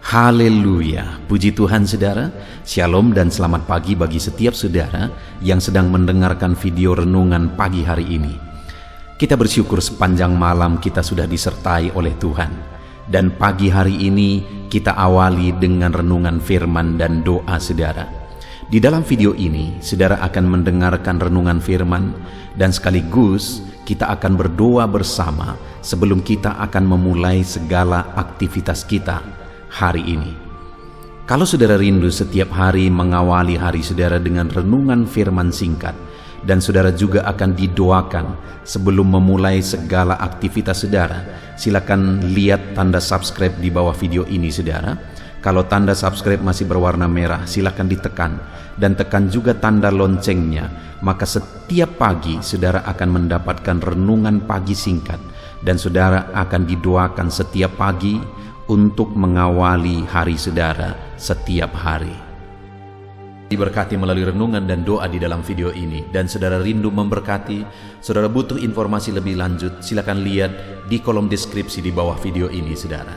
Haleluya, puji Tuhan saudara. Shalom dan selamat pagi bagi setiap saudara yang sedang mendengarkan video renungan pagi hari ini. Kita bersyukur sepanjang malam kita sudah disertai oleh Tuhan. Dan pagi hari ini kita awali dengan renungan firman dan doa saudara. Di dalam video ini saudara akan mendengarkan renungan firman dan sekaligus kita akan berdoa bersama sebelum kita akan memulai segala aktivitas kita hari ini. Kalau saudara rindu setiap hari mengawali hari saudara dengan renungan firman singkat, dan saudara juga akan didoakan sebelum memulai segala aktivitas saudara, silakan lihat tanda subscribe di bawah video ini saudara. Kalau tanda subscribe masih berwarna merah, silakan ditekan dan tekan juga tanda loncengnya. Maka setiap pagi saudara akan mendapatkan renungan pagi singkat, dan saudara akan didoakan setiap pagi untuk mengawali hari saudara setiap hari. Diberkati melalui renungan dan doa di dalam video ini. Dan saudara rindu memberkati, saudara butuh informasi lebih lanjut, silakan lihat di kolom deskripsi di bawah video ini saudara.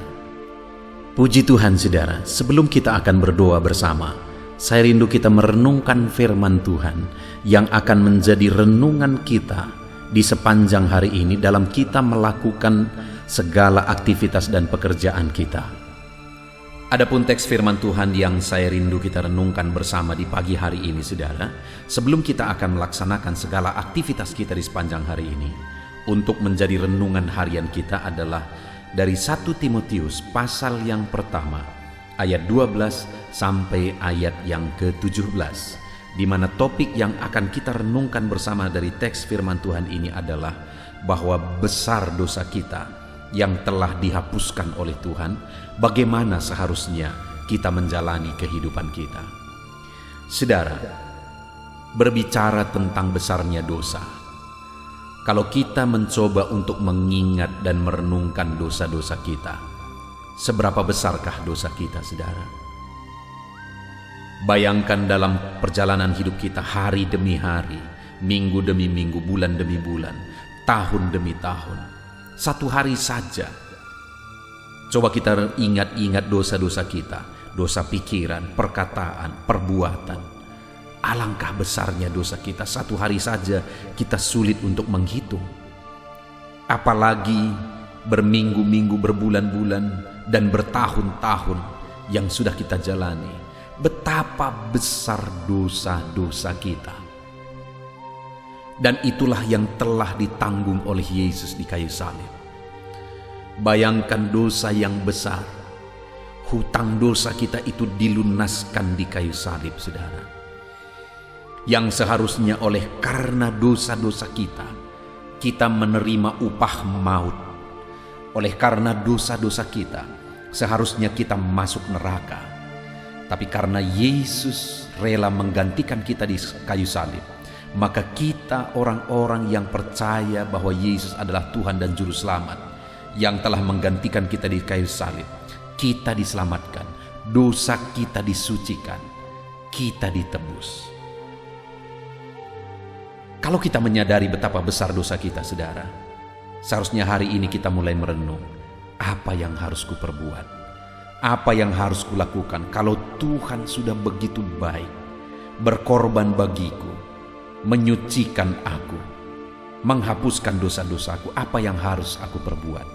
Puji Tuhan saudara, sebelum kita akan berdoa bersama, saya rindu kita merenungkan firman Tuhan yang akan menjadi renungan kita di sepanjang hari ini dalam kita melakukan segala aktivitas dan pekerjaan kita. Adapun teks firman Tuhan yang saya rindu kita renungkan bersama di pagi hari ini saudara, sebelum kita akan melaksanakan segala aktivitas kita di sepanjang hari ini, untuk menjadi renungan harian kita adalah dari 1 Timotius pasal yang pertama ayat 12 sampai ayat yang ke-17, di mana topik yang akan kita renungkan bersama dari teks firman Tuhan ini adalah bahwa besar dosa kita yang telah dihapuskan oleh Tuhan, bagaimana seharusnya kita menjalani kehidupan kita. Saudara, berbicara tentang besarnya dosa, kalau kita mencoba untuk mengingat dan merenungkan dosa-dosa kita, seberapa besarkah dosa kita saudara? Bayangkan dalam perjalanan hidup kita hari demi hari, minggu demi minggu, bulan demi bulan, tahun demi tahun. Satu hari saja, coba kita ingat-ingat dosa-dosa kita, dosa pikiran, perkataan, perbuatan. Alangkah besarnya dosa kita, satu hari saja kita sulit untuk menghitung. Apalagi berminggu-minggu, berbulan-bulan, dan bertahun-tahun yang sudah kita jalani. Betapa besar dosa-dosa kita. Dan itulah yang telah ditanggung oleh Yesus di kayu salib. Bayangkan dosa yang besar. Hutang dosa kita itu dilunaskan di kayu salib saudara. Yang seharusnya oleh karena dosa-dosa kita, kita menerima upah maut. Oleh karena dosa-dosa kita, seharusnya kita masuk neraka. Tapi karena Yesus rela menggantikan kita di kayu salib, maka kita orang-orang yang percaya bahwa Yesus adalah Tuhan dan Juru Selamat yang telah menggantikan kita di kayu salib, kita diselamatkan, dosa kita disucikan, kita ditebus. Kalau kita menyadari betapa besar dosa kita saudara, seharusnya hari ini kita mulai merenung, apa yang harus kuperbuat, apa yang harus kulakukan kalau Tuhan sudah begitu baik, berkorban bagiku, menyucikan aku, menghapuskan dosa-dosaku. Apa yang harus aku perbuat?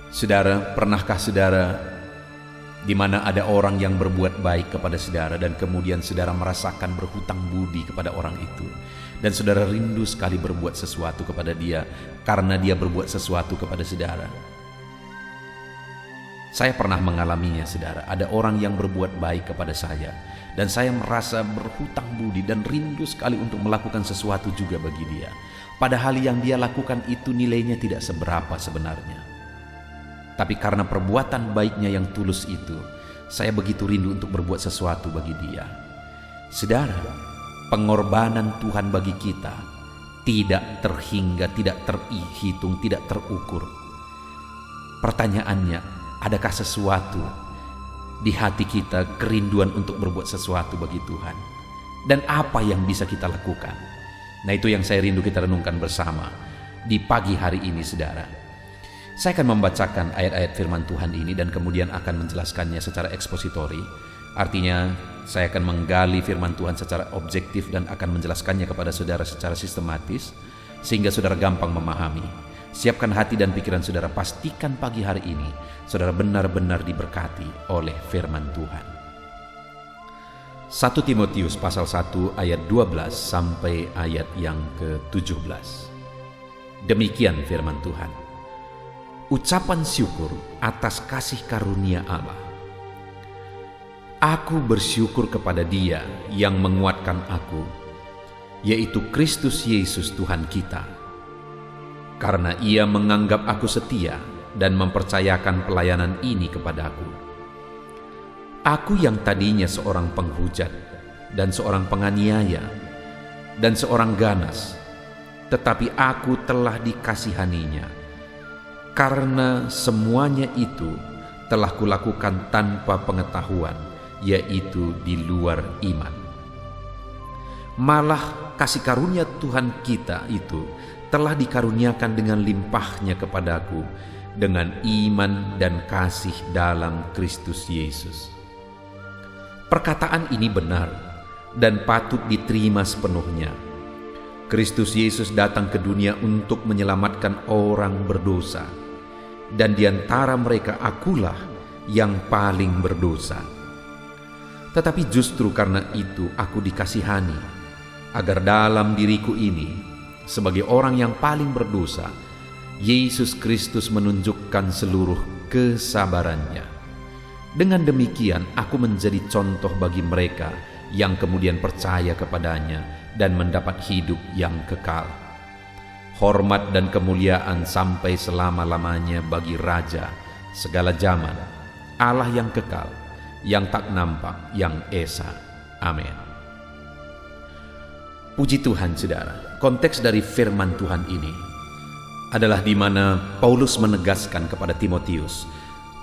Saudara, pernahkah saudara di mana ada orang yang berbuat baik kepada saudara dan kemudian saudara merasakan berhutang budi kepada orang itu, dan saudara rindu sekali berbuat sesuatu kepada dia karena dia berbuat sesuatu kepada saudara? Saya pernah mengalaminya saudara. Ada orang yang berbuat baik kepada saya, dan saya merasa berhutang budi dan rindu sekali untuk melakukan sesuatu juga bagi dia. Padahal yang dia lakukan itu nilainya tidak seberapa sebenarnya. Tapi karena perbuatan baiknya yang tulus itu, saya begitu rindu untuk berbuat sesuatu bagi dia. Saudara, pengorbanan Tuhan bagi kita tidak terhingga, tidak terhitung, tidak terukur. Pertanyaannya, adakah sesuatu di hati kita kerinduan untuk berbuat sesuatu bagi Tuhan? Dan apa yang bisa kita lakukan? Nah, itu yang saya rindu kita renungkan bersama di pagi hari ini saudara. Saya akan membacakan ayat-ayat firman Tuhan ini dan kemudian akan menjelaskannya secara ekspositori. Artinya, saya akan menggali firman Tuhan secara objektif dan akan menjelaskannya kepada saudara secara sistematis, sehingga saudara gampang memahami. Siapkan hati dan pikiran saudara, pastikan pagi hari ini saudara benar-benar diberkati oleh firman Tuhan. 1 Timotius pasal 1 ayat 12 sampai ayat yang ke-17. Demikian firman Tuhan. Ucapan syukur atas kasih karunia Allah. Aku bersyukur kepada Dia yang menguatkan aku, yaitu Kristus Yesus Tuhan kita. Karena Ia menganggap aku setia dan mempercayakan pelayanan ini kepadaku. Aku yang tadinya seorang penghujat dan seorang penganiaya dan seorang ganas, tetapi aku telah dikasihaninya. Karena semuanya itu telah kulakukan tanpa pengetahuan, yaitu di luar iman. Malah kasih karunia Tuhan kita itu telah dikaruniakan dengan limpahnya kepadaku dengan iman dan kasih dalam Kristus Yesus. Perkataan ini benar dan patut diterima sepenuhnya. Kristus Yesus datang ke dunia untuk menyelamatkan orang berdosa, dan di antara mereka akulah yang paling berdosa. Tetapi justru karena itu aku dikasihani, agar dalam diriku ini, sebagai orang yang paling berdosa, Yesus Kristus menunjukkan seluruh kesabarannya. Dengan demikian aku menjadi contoh bagi mereka yang kemudian percaya kepadanya dan mendapat hidup yang kekal. Hormat dan kemuliaan sampai selama-lamanya bagi Raja segala zaman, Allah yang kekal, yang tak nampak, yang esa. Amin. Puji Tuhan, saudara. Konteks dari firman Tuhan ini adalah di mana Paulus menegaskan kepada Timotius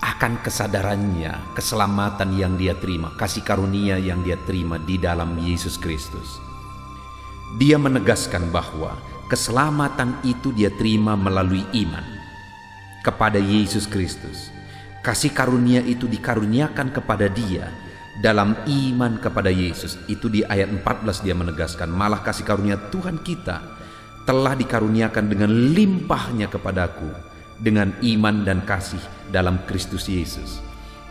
akan kesadarannya, keselamatan yang dia terima, kasih karunia yang dia terima di dalam Yesus Kristus. Dia menegaskan bahwa keselamatan itu dia terima melalui iman kepada Yesus Kristus. Kasih karunia itu dikaruniakan kepada dia dalam iman kepada Yesus. Itu di ayat 14 dia menegaskan, malah kasih karunia Tuhan kita telah dikaruniakan dengan limpahnya kepadaku dengan iman dan kasih dalam Kristus Yesus.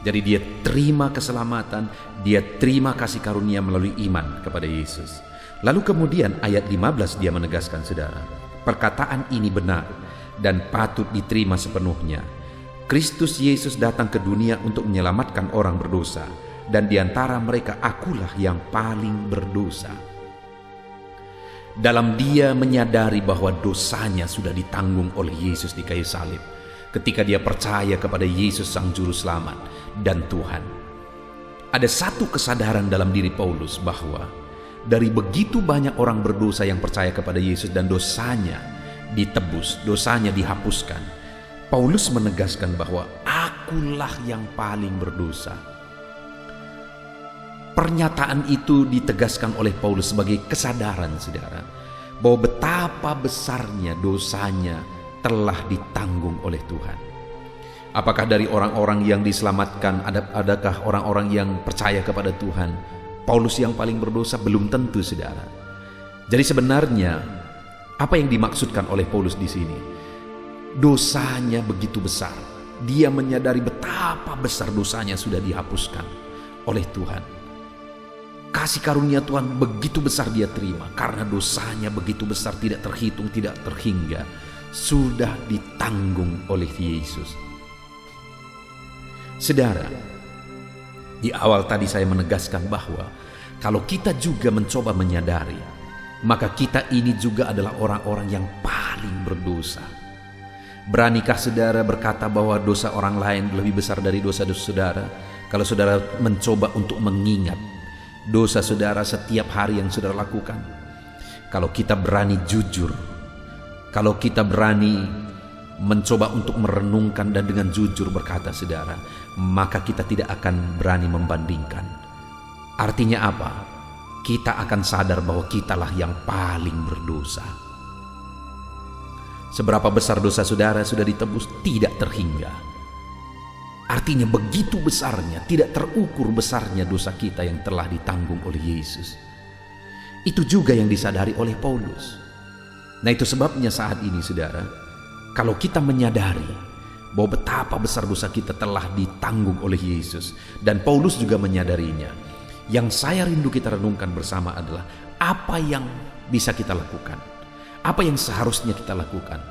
Jadi dia terima keselamatan, dia terima kasih karunia melalui iman kepada Yesus. Lalu kemudian ayat 15 dia menegaskan, saudara, perkataan ini benar dan patut diterima sepenuhnya. Kristus Yesus datang ke dunia untuk menyelamatkan orang berdosa, dan di antara mereka akulah yang paling berdosa. Dalam dia menyadari bahwa dosanya sudah ditanggung oleh Yesus di kayu salib, ketika dia percaya kepada Yesus Sang Juru Selamat dan Tuhan. Ada satu kesadaran dalam diri Paulus bahwa dari begitu banyak orang berdosa yang percaya kepada Yesus dan dosanya ditebus, dosanya dihapuskan, Paulus menegaskan bahwa akulah yang paling berdosa. Pernyataan itu ditegaskan oleh Paulus sebagai kesadaran, saudara, bahwa betapa besarnya dosanya telah ditanggung oleh Tuhan. Apakah dari orang-orang yang diselamatkan, adakah orang-orang yang percaya kepada Tuhan, Paulus yang paling berdosa? Belum tentu, saudara. Jadi sebenarnya apa yang dimaksudkan oleh Paulus di sini? Dosanya begitu besar. Dia menyadari betapa besar dosanya sudah dihapuskan oleh Tuhan. Kasih karunia Tuhan begitu besar dia terima karena dosanya begitu besar, tidak terhitung, tidak terhingga, sudah ditanggung oleh Yesus. Saudara, di awal tadi saya menegaskan bahwa kalau kita juga mencoba menyadari, maka kita ini juga adalah orang-orang yang paling berdosa. Beranikah saudara berkata bahwa dosa orang lain lebih besar dari dosa-dosa saudara? Kalau saudara mencoba untuk mengingat dosa saudara setiap hari yang saudara lakukan, kalau kita berani jujur, kalau kita berani mencoba untuk merenungkan dan dengan jujur berkata, saudara, maka kita tidak akan berani membandingkan. Artinya apa? Kita akan sadar bahwa kitalah yang paling berdosa. Seberapa besar dosa saudara sudah ditebus tidak terhingga. Artinya begitu besarnya, tidak terukur besarnya dosa kita yang telah ditanggung oleh Yesus. Itu juga yang disadari oleh Paulus. Nah, itu sebabnya saat ini saudara, kalau kita menyadari bahwa betapa besar dosa kita telah ditanggung oleh Yesus, dan Paulus juga menyadarinya, yang saya rindu kita renungkan bersama adalah apa yang bisa kita lakukan, apa yang seharusnya kita lakukan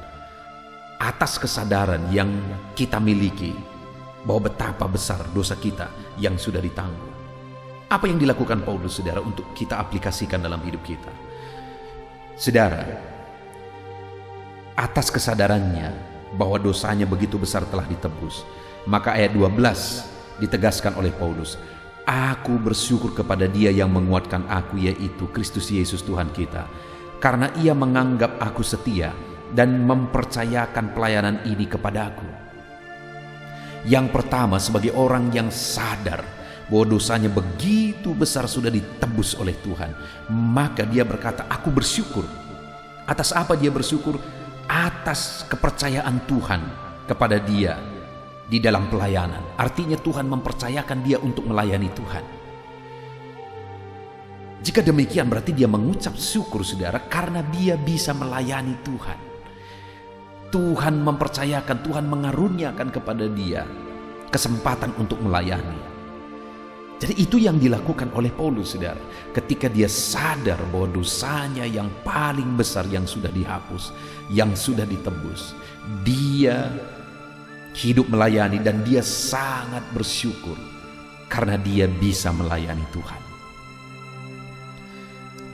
atas kesadaran yang kita miliki bahwa betapa besar dosa kita yang sudah ditanggung. Apa yang dilakukan Paulus saudara untuk kita aplikasikan dalam hidup kita? Saudara, atas kesadarannya bahwa dosanya begitu besar telah ditebus, maka ayat 12 ditegaskan oleh Paulus, aku bersyukur kepada Dia yang menguatkan aku, yaitu Kristus Yesus Tuhan kita, karena Ia menganggap aku setia dan mempercayakan pelayanan ini kepadaku. Yang pertama, sebagai orang yang sadar bahwa dosanya begitu besar sudah ditebus oleh Tuhan, maka dia berkata, aku bersyukur. Atas apa dia bersyukur? Atas kepercayaan Tuhan kepada dia di dalam pelayanan. Artinya Tuhan mempercayakan dia untuk melayani Tuhan. Jika demikian berarti dia mengucap syukur saudara, karena dia bisa melayani Tuhan. Tuhan mempercayakan, Tuhan mengaruniakan kepada dia kesempatan untuk melayani. Jadi itu yang dilakukan oleh Paulus saudara, ketika dia sadar bahwa dosanya yang paling besar yang sudah dihapus, yang sudah ditebus, dia hidup melayani dan dia sangat bersyukur karena dia bisa melayani Tuhan.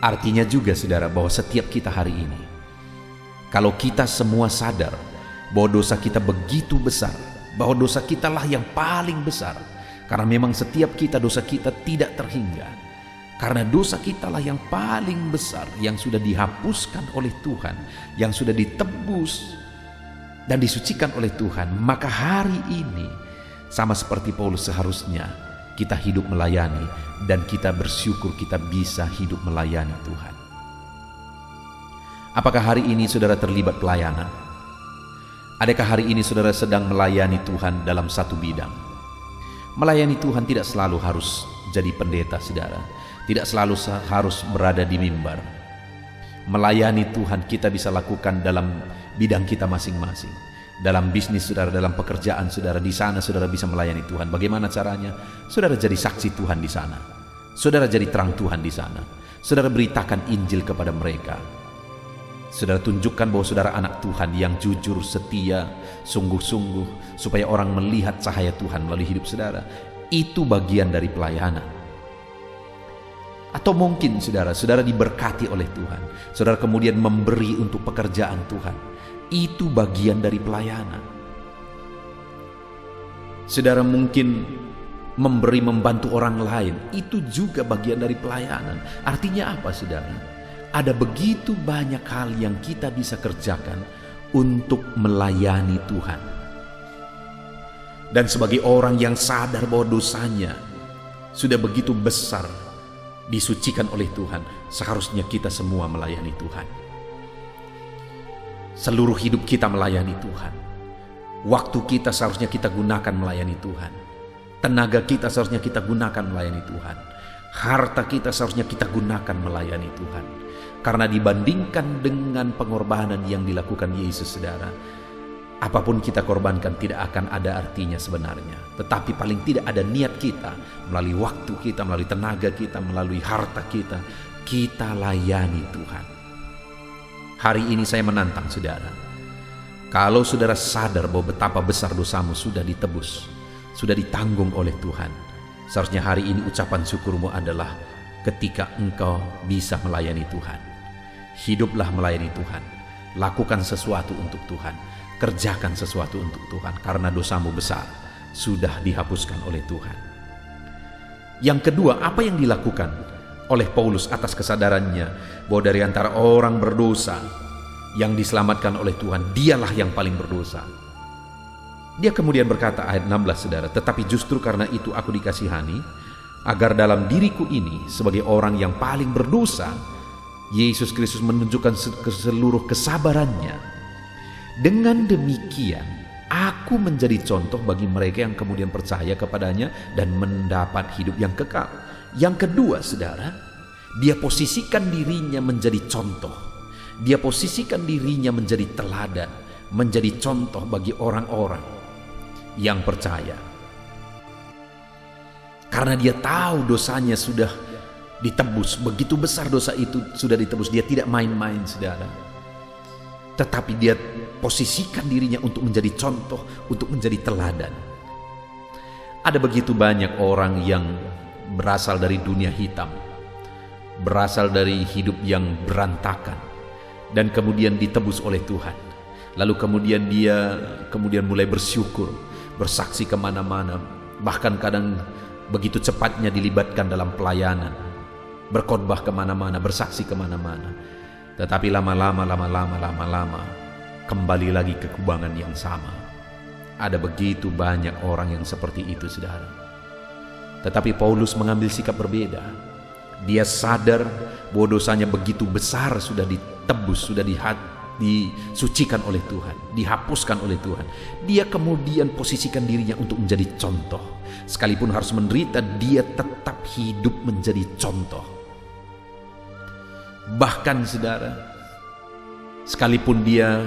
Artinya juga saudara bahwa setiap kita hari ini, kalau kita semua sadar bahwa dosa kita begitu besar, bahwa dosa kita lah yang paling besar, karena memang setiap kita dosa kita tidak terhingga, karena dosa kita lah yang paling besar yang sudah dihapuskan oleh Tuhan, yang sudah ditebus dan disucikan oleh Tuhan, maka hari ini sama seperti Paulus seharusnya kita hidup melayani, dan kita bersyukur kita bisa hidup melayani Tuhan. Apakah hari ini saudara terlibat pelayanan? Adakah hari ini saudara sedang melayani Tuhan dalam satu bidang? Melayani Tuhan tidak selalu harus jadi pendeta saudara, tidak selalu harus berada di mimbar. Melayani Tuhan kita bisa lakukan dalam bidang kita masing-masing. Dalam bisnis saudara, dalam pekerjaan saudara, di sana saudara bisa melayani Tuhan. Bagaimana caranya? Saudara jadi saksi Tuhan di sana. Saudara jadi terang Tuhan di sana. Saudara beritakan Injil kepada mereka. Saudara tunjukkan bahwa saudara anak Tuhan yang jujur, setia, sungguh-sungguh, supaya orang melihat cahaya Tuhan melalui hidup saudara. Itu bagian dari pelayanan. Atau mungkin saudara diberkati oleh Tuhan, saudara kemudian memberi untuk pekerjaan Tuhan. Itu bagian dari pelayanan. Saudara mungkin memberi, membantu orang lain, itu juga bagian dari pelayanan. Artinya apa saudara? Ada begitu banyak hal yang kita bisa kerjakan untuk melayani Tuhan. Dan sebagai orang yang sadar bahwa dosanya sudah begitu besar disucikan oleh Tuhan, seharusnya kita semua melayani Tuhan. Seluruh hidup kita melayani Tuhan. Waktu kita seharusnya kita gunakan melayani Tuhan. Tenaga kita seharusnya kita gunakan melayani Tuhan. Harta kita seharusnya kita gunakan melayani Tuhan. Karena dibandingkan dengan pengorbanan yang dilakukan Yesus saudara, apapun kita korbankan tidak akan ada artinya sebenarnya. Tetapi paling tidak ada niat kita, melalui waktu kita, melalui tenaga kita, melalui harta kita, kita layani Tuhan. Hari ini saya menantang saudara, kalau saudara sadar bahwa betapa besar dosamu sudah ditebus, sudah ditanggung oleh Tuhan, seharusnya hari ini ucapan syukurmu adalah ketika engkau bisa melayani Tuhan. Hiduplah melayani Tuhan, lakukan sesuatu untuk Tuhan, kerjakan sesuatu untuk Tuhan, karena dosamu besar sudah dihapuskan oleh Tuhan. Yang kedua, apa yang dilakukan oleh Paulus atas kesadarannya bahwa dari antara orang berdosa yang diselamatkan oleh Tuhan, dialah yang paling berdosa. Dia kemudian berkata ayat 16 saudara, tetapi justru karena itu aku dikasihani, agar dalam diriku ini sebagai orang yang paling berdosa, Yesus Kristus menunjukkan seluruh kesabarannya Dengan demikian, aku menjadi contoh bagi mereka yang kemudian percaya kepadanya dan mendapat hidup yang kekal. Yang kedua, saudara, dia posisikan dirinya menjadi contoh. Dia posisikan dirinya menjadi teladan, menjadi contoh bagi orang-orang yang percaya. Karena dia tahu dosanya sudah ditebus, begitu besar dosa itu sudah ditebus. Dia tidak main-main, saudara. Tetapi dia posisikan dirinya untuk menjadi contoh, untuk menjadi teladan. Ada begitu banyak orang yang berasal dari dunia hitam, berasal dari hidup yang berantakan, dan kemudian ditebus oleh Tuhan. Lalu kemudian dia mulai bersyukur, bersaksi kemana-mana, bahkan kadang begitu cepatnya dilibatkan dalam pelayanan, berkhotbah kemana-mana, bersaksi kemana-mana. Tetapi lama-lama kembali lagi ke kubangan yang sama. Ada begitu banyak orang yang seperti itu, saudara. Tetapi Paulus mengambil sikap berbeda. Dia sadar bahwa dosanya begitu besar, sudah ditebus, sudah disucikan oleh Tuhan, dihapuskan oleh Tuhan. Dia kemudian posisikan dirinya untuk menjadi contoh. Sekalipun harus menderita, dia tetap hidup menjadi contoh. Bahkan, saudara, sekalipun dia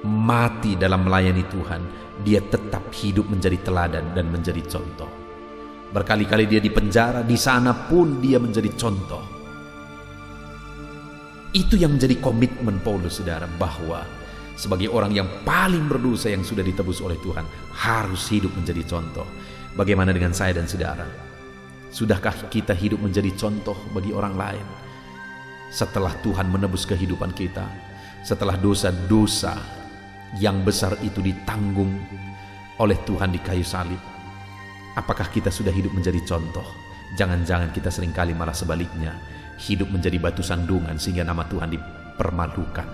mati dalam melayani Tuhan, dia tetap hidup menjadi teladan dan menjadi contoh. Berkali-kali dia dipenjara, di sana pun dia menjadi contoh. Itu yang menjadi komitmen Paulus, saudara, bahwa sebagai orang yang paling berdosa yang sudah ditebus oleh Tuhan, harus hidup menjadi contoh. Bagaimana dengan saya dan saudara? Sudahkah kita hidup menjadi contoh bagi orang lain? Setelah Tuhan menebus kehidupan kita, setelah dosa-dosa yang besar itu ditanggung oleh Tuhan di kayu salib, apakah kita sudah hidup menjadi contoh? Jangan-jangan kita seringkali malah sebaliknya, hidup menjadi batu sandungan sehingga nama Tuhan dipermalukan.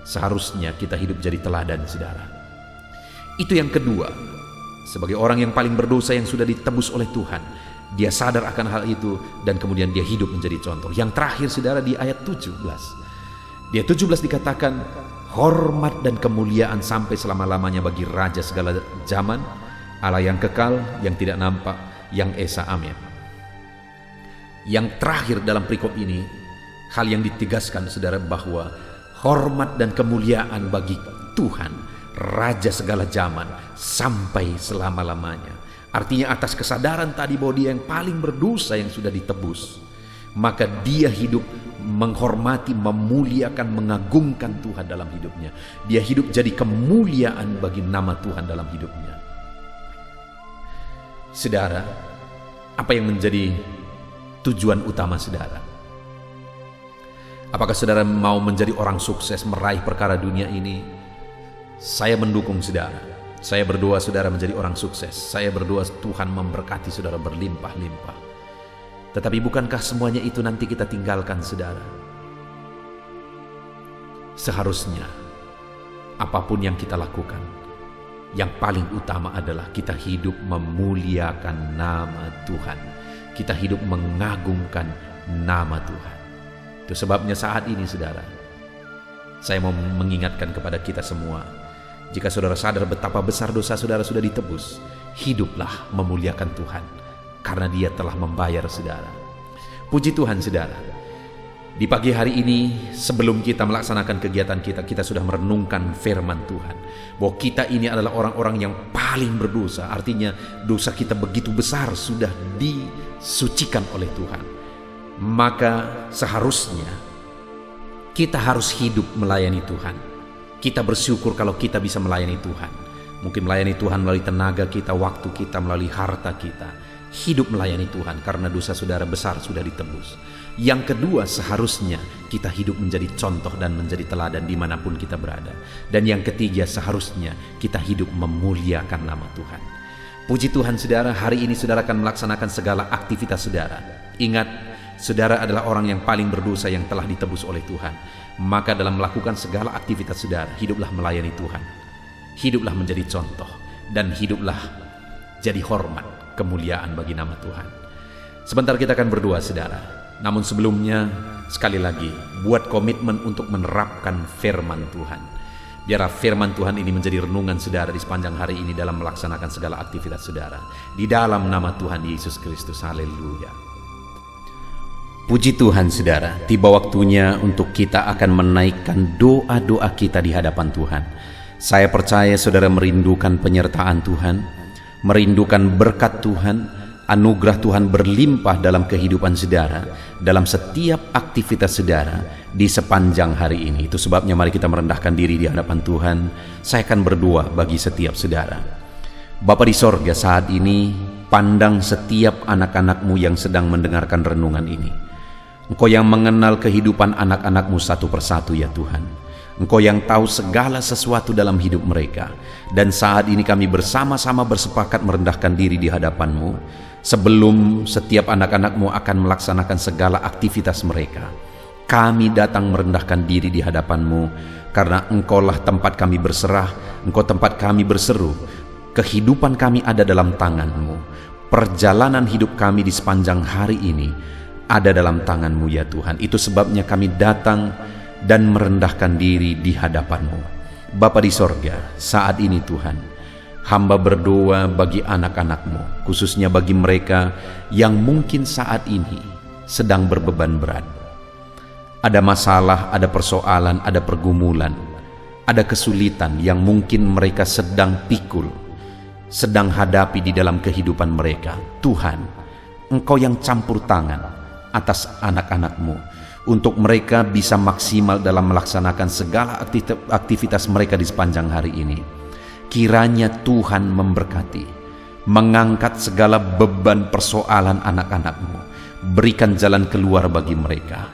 Seharusnya kita hidup jadi teladan, saudara. Itu yang kedua. Sebagai orang yang paling berdosa yang sudah ditebus oleh Tuhan, dia sadar akan hal itu dan kemudian dia hidup menjadi contoh. Yang terakhir, saudara, di ayat 17. Di ayat 17 dikatakan, hormat dan kemuliaan sampai selama-lamanya bagi Raja segala zaman, Allah yang kekal, yang tidak nampak, yang esa. Amin. Yang terakhir dalam perikop ini, hal yang ditegaskan, saudara, bahwa hormat dan kemuliaan bagi Tuhan, Raja segala zaman, sampai selama-lamanya. Artinya atas kesadaran tadi bahwa dia yang paling berdosa yang sudah ditebus, maka dia hidup menghormati, memuliakan, mengagungkan Tuhan dalam hidupnya. Dia hidup jadi kemuliaan bagi nama Tuhan dalam hidupnya. Saudara, apa yang menjadi tujuan utama saudara? Apakah saudara mau menjadi orang sukses, meraih perkara dunia ini? Saya mendukung saudara. Saya berdoa saudara menjadi orang sukses. Saya berdoa Tuhan memberkati saudara berlimpah-limpah. Tetapi bukankah semuanya itu nanti kita tinggalkan, saudara? Seharusnya apapun yang kita lakukan, yang paling utama adalah kita hidup memuliakan nama Tuhan. Kita hidup mengagungkan nama Tuhan. Itu sebabnya saat ini, saudara, saya mau mengingatkan kepada kita semua. Jika saudara sadar betapa besar dosa saudara sudah ditebus, hiduplah memuliakan Tuhan, karena Dia telah membayar saudara. Puji Tuhan, saudara. Di pagi hari ini, sebelum kita melaksanakan kegiatan kita, kita sudah merenungkan firman Tuhan, bahwa kita ini adalah orang-orang yang paling berdosa. Artinya dosa kita begitu besar, sudah disucikan oleh Tuhan. Maka seharusnya kita harus hidup melayani Tuhan. Kita bersyukur kalau kita bisa melayani Tuhan. Mungkin melayani Tuhan melalui tenaga kita, waktu kita, melalui harta kita. Hidup melayani Tuhan karena dosa saudara besar sudah ditebus. Yang kedua, seharusnya kita hidup menjadi contoh dan menjadi teladan dimanapun kita berada. Dan yang ketiga, seharusnya kita hidup memuliakan nama Tuhan. Puji Tuhan, saudara, hari ini saudara akan melaksanakan segala aktivitas saudara. Ingat, saudara adalah orang yang paling berdosa yang telah ditebus oleh Tuhan. Maka dalam melakukan segala aktivitas saudara, hiduplah melayani Tuhan. Hiduplah menjadi contoh. Dan hiduplah jadi hormat, kemuliaan bagi nama Tuhan. Sebentar kita akan berdoa, saudara. Namun sebelumnya, sekali lagi, buat komitmen untuk menerapkan firman Tuhan. Biarlah firman Tuhan ini menjadi renungan saudara di sepanjang hari ini dalam melaksanakan segala aktivitas saudara. Di dalam nama Tuhan Yesus Kristus. Haleluya. Puji Tuhan saudara, tiba waktunya untuk kita akan menaikkan doa-doa kita di hadapan Tuhan. Saya percaya saudara merindukan penyertaan Tuhan, merindukan berkat Tuhan, anugerah Tuhan berlimpah dalam kehidupan saudara, dalam setiap aktivitas saudara di sepanjang hari ini. Itu sebabnya mari kita merendahkan diri di hadapan Tuhan. Saya akan berdoa bagi setiap saudara. Bapa di sorga, saat ini pandang setiap anak-anak-Mu yang sedang mendengarkan renungan ini. Engkau yang mengenal kehidupan anak-anak-Mu satu persatu ya Tuhan. Engkau yang tahu segala sesuatu dalam hidup mereka. Dan saat ini kami bersama-sama bersepakat merendahkan diri di hadapan-Mu sebelum setiap anak-anak-Mu akan melaksanakan segala aktivitas mereka. Kami datang merendahkan diri di hadapan-Mu karena Engkaulah tempat kami berserah, Engkau tempat kami berseru. Kehidupan kami ada dalam tangan-Mu. Perjalanan hidup kami di sepanjang hari ini ada dalam tangan-Mu ya Tuhan. Itu sebabnya kami datang dan merendahkan diri di hadapan-Mu. Bapa di sorga, saat ini Tuhan, hamba berdoa bagi anak-anak-Mu, khususnya bagi mereka yang mungkin saat ini sedang berbeban berat. Ada masalah, ada persoalan, ada pergumulan, ada kesulitan yang mungkin mereka sedang pikul, sedang hadapi di dalam kehidupan mereka. Tuhan, Engkau yang campur tangan atas anak-anak-Mu, untuk mereka bisa maksimal dalam melaksanakan segala aktivitas mereka di sepanjang hari ini. Kiranya Tuhan memberkati, mengangkat segala beban persoalan anak-anak-Mu, berikan jalan keluar bagi mereka.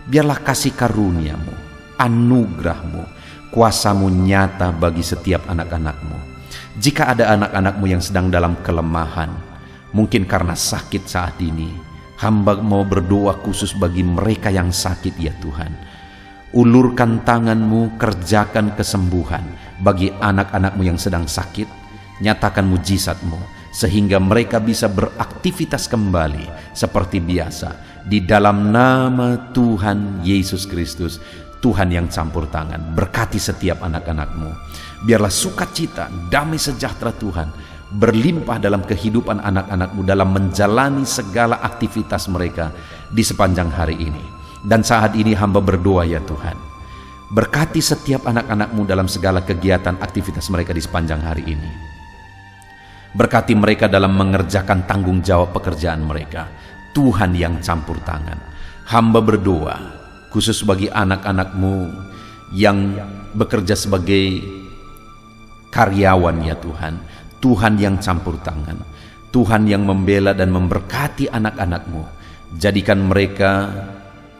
Biarlah kasih karunia-Mu, anugerah-Mu, kuasa-Mu nyata bagi setiap anak-anak-Mu. Jika ada anak-anak-Mu yang sedang dalam kelemahan, mungkin karena sakit saat ini, hamba mau berdoa khusus bagi mereka yang sakit ya Tuhan. Ulurkan tangan-Mu, kerjakan kesembuhan bagi anak-anak-Mu yang sedang sakit. Nyatakan mujizat-Mu sehingga mereka bisa beraktivitas kembali seperti biasa. Di dalam nama Tuhan Yesus Kristus, Tuhan yang campur tangan, berkati setiap anak-anak-Mu. Biarlah sukacita, damai sejahtera Tuhan berlimpah dalam kehidupan anak-anak-Mu dalam menjalani segala aktivitas mereka di sepanjang hari ini. Dan saat ini hamba berdoa ya Tuhan, berkati setiap anak-anak-Mu dalam segala kegiatan aktivitas mereka di sepanjang hari ini. Berkati mereka dalam mengerjakan tanggung jawab pekerjaan mereka. Tuhan yang campur tangan, hamba berdoa khusus bagi anak-anak-Mu yang bekerja sebagai karyawan ya Tuhan. Tuhan yang campur tangan, Tuhan yang membela dan memberkati anak-anak-Mu. Jadikan mereka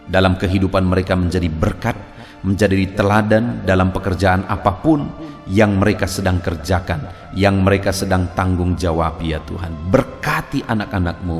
dalam kehidupan mereka menjadi berkat, menjadi teladan dalam pekerjaan apapun yang mereka sedang kerjakan, yang mereka sedang tanggung jawab ya Tuhan. Berkati anak-anak-Mu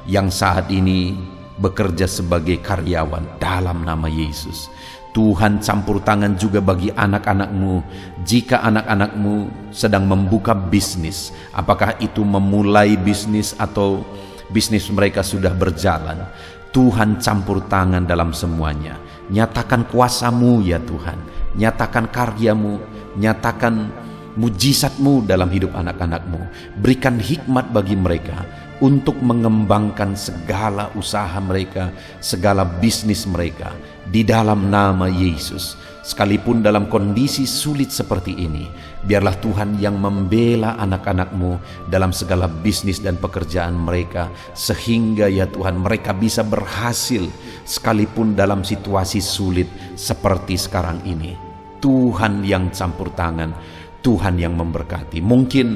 yang saat ini bekerja sebagai karyawan dalam nama Yesus. Tuhan campur tangan juga bagi anak-anak-Mu. Jika anak-anak-Mu sedang membuka bisnis, apakah itu memulai bisnis atau bisnis mereka sudah berjalan, Tuhan campur tangan dalam semuanya. Nyatakan kuasa-Mu ya Tuhan, nyatakan karya-Mu, nyatakan mujizat-Mu dalam hidup anak-anak-Mu. Berikan hikmat bagi mereka untuk mengembangkan segala usaha mereka, segala bisnis mereka di dalam nama Yesus. Sekalipun dalam kondisi sulit seperti ini, biarlah Tuhan yang membela anak-anak-Mu dalam segala bisnis dan pekerjaan mereka, sehingga ya Tuhan mereka bisa berhasil sekalipun dalam situasi sulit seperti sekarang ini. Tuhan yang campur tangan, Tuhan yang memberkati. Mungkin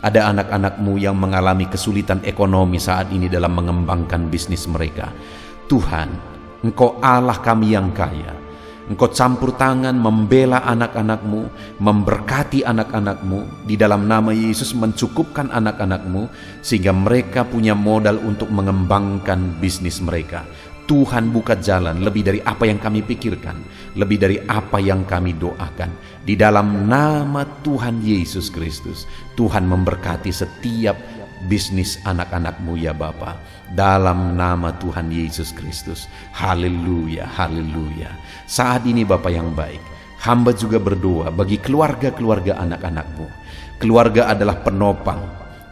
ada anak-anak-Mu yang mengalami kesulitan ekonomi saat ini dalam mengembangkan bisnis mereka. Tuhan, Engkau Allah kami yang kaya. Engkau campur tangan membela anak-anak-Mu, memberkati anak-anak-Mu. Di dalam nama Yesus mencukupkan anak-anak-Mu sehingga mereka punya modal untuk mengembangkan bisnis mereka. Tuhan buka jalan lebih dari apa yang kami pikirkan, lebih dari apa yang kami doakan. Di dalam nama Tuhan Yesus Kristus, Tuhan memberkati setiap bisnis anak-anak-Mu ya Bapa. Dalam nama Tuhan Yesus Kristus. Haleluya, haleluya. Saat ini Bapa yang baik, Hamba juga berdoa bagi keluarga-keluarga anak-anak-Mu. Keluarga adalah penopang,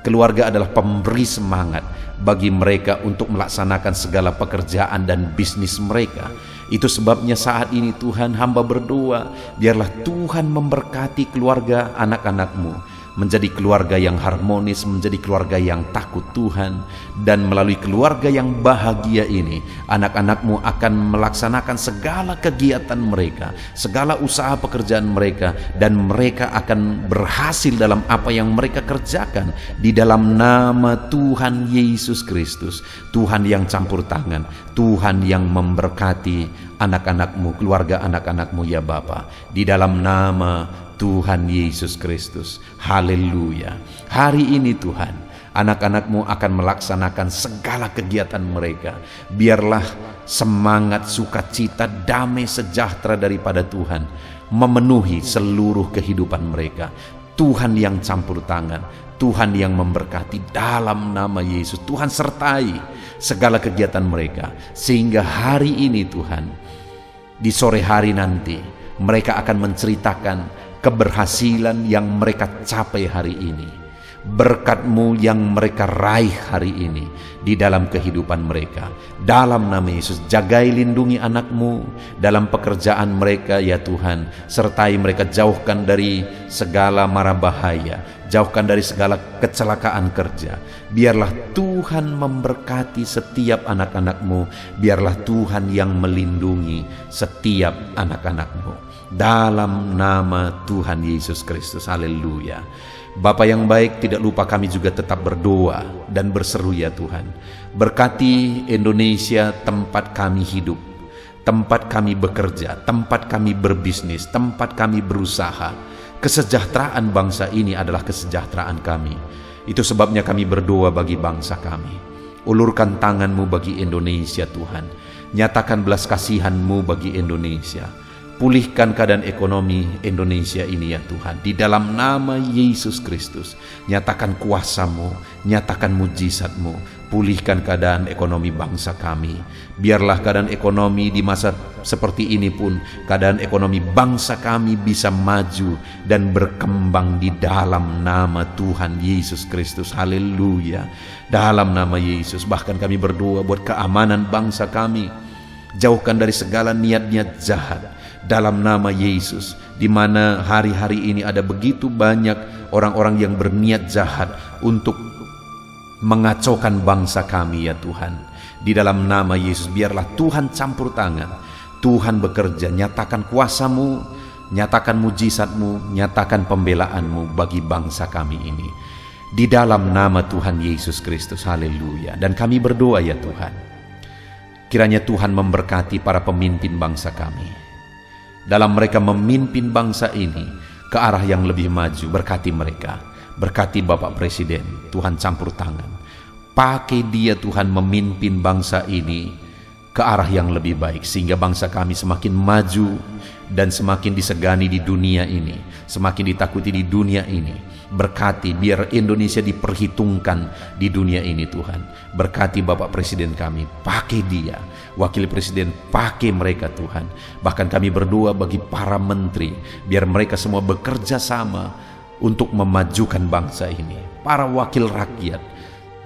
keluarga adalah pemberi semangat bagi mereka untuk melaksanakan segala pekerjaan dan bisnis mereka. Itu sebabnya saat ini Tuhan, hamba berdoa, biarlah Tuhan memberkati keluarga anak-anak-Mu menjadi keluarga yang harmonis, menjadi keluarga yang takut Tuhan. Dan melalui keluarga yang bahagia ini, anak-anak-Mu akan melaksanakan segala kegiatan mereka, segala usaha pekerjaan mereka, dan mereka akan berhasil dalam apa yang mereka kerjakan di dalam nama Tuhan Yesus Kristus. Tuhan yang campur tangan, Tuhan yang memberkati anak-anak-Mu, keluarga anak-anak-Mu ya Bapa, di dalam nama Tuhan Yesus Kristus. Haleluya. Hari ini Tuhan, anak-anak-Mu akan melaksanakan segala kegiatan mereka. Biarlah semangat, sukacita, damai, sejahtera daripada Tuhan memenuhi seluruh kehidupan mereka. Tuhan yang campur tangan, Tuhan yang memberkati dalam nama Yesus. Tuhan sertai segala kegiatan mereka, sehingga hari ini Tuhan, di sore hari nanti mereka akan menceritakan keberhasilan yang mereka capai hari ini, berkat-Mu yang mereka raih hari ini di dalam kehidupan mereka. Dalam nama Yesus, jagai lindungi anak-Mu dalam pekerjaan mereka ya Tuhan. Sertai mereka, jauhkan dari segala mara bahaya, jauhkan dari segala kecelakaan kerja. Biarlah Tuhan memberkati setiap anak-anak-Mu. Biarlah Tuhan yang melindungi setiap anak-anak-Mu. Dalam nama Tuhan Yesus Kristus. Haleluya. Bapa yang baik, tidak lupa kami juga tetap berdoa dan berseru ya Tuhan. Berkati Indonesia, tempat kami hidup, tempat kami bekerja, tempat kami berbisnis, tempat kami berusaha. Kesejahteraan bangsa ini adalah kesejahteraan kami. Itu sebabnya kami berdoa bagi bangsa kami. Ulurkan tangan-Mu bagi Indonesia Tuhan. Nyatakan belas kasihan-Mu bagi Indonesia. Pulihkan keadaan ekonomi Indonesia ini ya Tuhan. Di dalam nama Yesus Kristus, nyatakan kuasa-Mu, nyatakan mujizat-Mu. Pulihkan keadaan ekonomi bangsa kami. Biarlah keadaan ekonomi di masa seperti ini pun, keadaan ekonomi bangsa kami bisa maju dan berkembang di dalam nama Tuhan Yesus Kristus. Haleluya. Dalam nama Yesus, bahkan kami berdoa buat keamanan bangsa kami. Jauhkan dari segala niat-niat jahat dalam nama Yesus, di mana hari-hari ini ada begitu banyak orang-orang yang berniat jahat untuk mengacaukan bangsa kami ya Tuhan. Di dalam nama Yesus, biarlah Tuhan campur tangan, Tuhan bekerja, nyatakan kuasa-Mu, nyatakan mujizat-Mu, nyatakan pembelaan-Mu bagi bangsa kami ini. Di dalam nama Tuhan Yesus Kristus. Haleluya. Dan kami berdoa ya Tuhan, kiranya Tuhan memberkati para pemimpin bangsa kami. Dalam mereka memimpin bangsa ini ke arah yang lebih maju, berkati mereka. Berkati Bapak Presiden, Tuhan campur tangan. Pakai dia Tuhan memimpin bangsa ini ke arah yang lebih baik, sehingga bangsa kami semakin maju dan semakin disegani di dunia ini, semakin ditakuti di dunia ini. Berkati, biar Indonesia diperhitungkan di dunia ini Tuhan. Berkati Bapak Presiden kami, pakai dia. Wakil Presiden, pakai mereka Tuhan. Bahkan kami berdoa bagi para menteri, biar mereka semua bekerja sama untuk memajukan bangsa ini. Para wakil rakyat,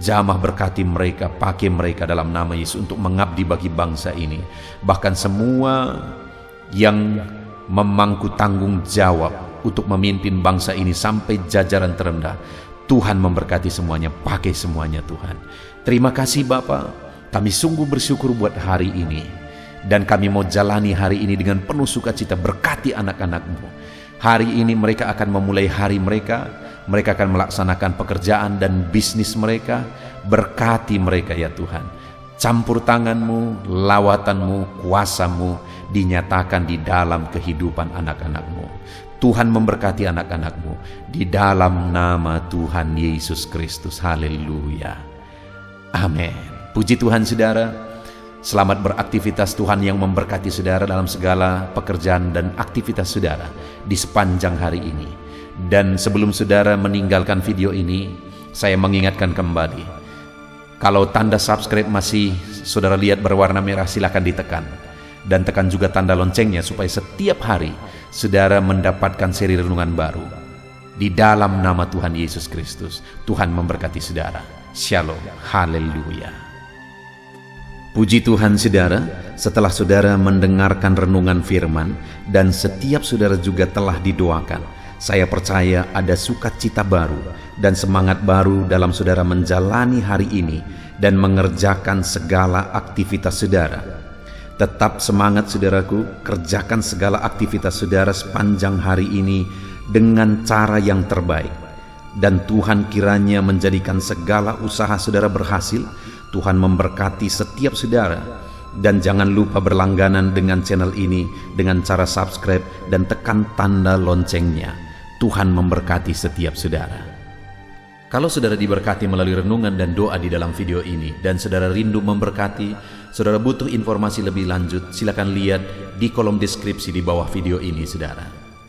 jamah berkati mereka, pakai mereka dalam nama Yesus untuk mengabdi bagi bangsa ini. Bahkan semua yang memangku tanggung jawab untuk memimpin bangsa ini sampai jajaran terendah, Tuhan memberkati semuanya, pakai semuanya Tuhan. Terima kasih Bapa, kami sungguh bersyukur buat hari ini, dan kami mau jalani hari ini dengan penuh sukacita. Berkati anak-anak-Mu. Hari ini mereka akan memulai hari mereka akan melaksanakan pekerjaan dan bisnis mereka. Berkati mereka ya Tuhan. Campur tangan-Mu, lawatan-Mu, kuasa-Mu dinyatakan di dalam kehidupan anak-anak-Mu. Tuhan memberkati anak-anak-Mu di dalam nama Tuhan Yesus Kristus. Haleluya. Amin. Puji Tuhan saudara. Selamat beraktivitas. Tuhan yang memberkati saudara dalam segala pekerjaan dan aktivitas saudara di sepanjang hari ini. Dan sebelum saudara meninggalkan video ini, saya mengingatkan kembali, kalau tanda subscribe masih saudara lihat berwarna merah, silakan ditekan. Dan tekan juga tanda loncengnya supaya setiap hari saudara mendapatkan seri renungan baru. Di dalam nama Tuhan Yesus Kristus, Tuhan memberkati saudara. Shalom, haleluya. Puji Tuhan saudara, setelah saudara mendengarkan renungan firman dan setiap saudara juga telah didoakan, saya percaya ada sukacita baru dan semangat baru dalam saudara menjalani hari ini dan mengerjakan segala aktivitas saudara. Tetap semangat saudaraku, kerjakan segala aktivitas saudara sepanjang hari ini dengan cara yang terbaik. Dan Tuhan kiranya menjadikan segala usaha saudara berhasil. Tuhan memberkati setiap saudara. Dan jangan lupa berlangganan dengan channel ini dengan cara subscribe dan tekan tanda loncengnya. Tuhan memberkati setiap saudara. Kalau saudara diberkati melalui renungan dan doa di dalam video ini, dan saudara rindu memberkati, saudara butuh informasi lebih lanjut, silakan lihat di kolom deskripsi di bawah video ini saudara.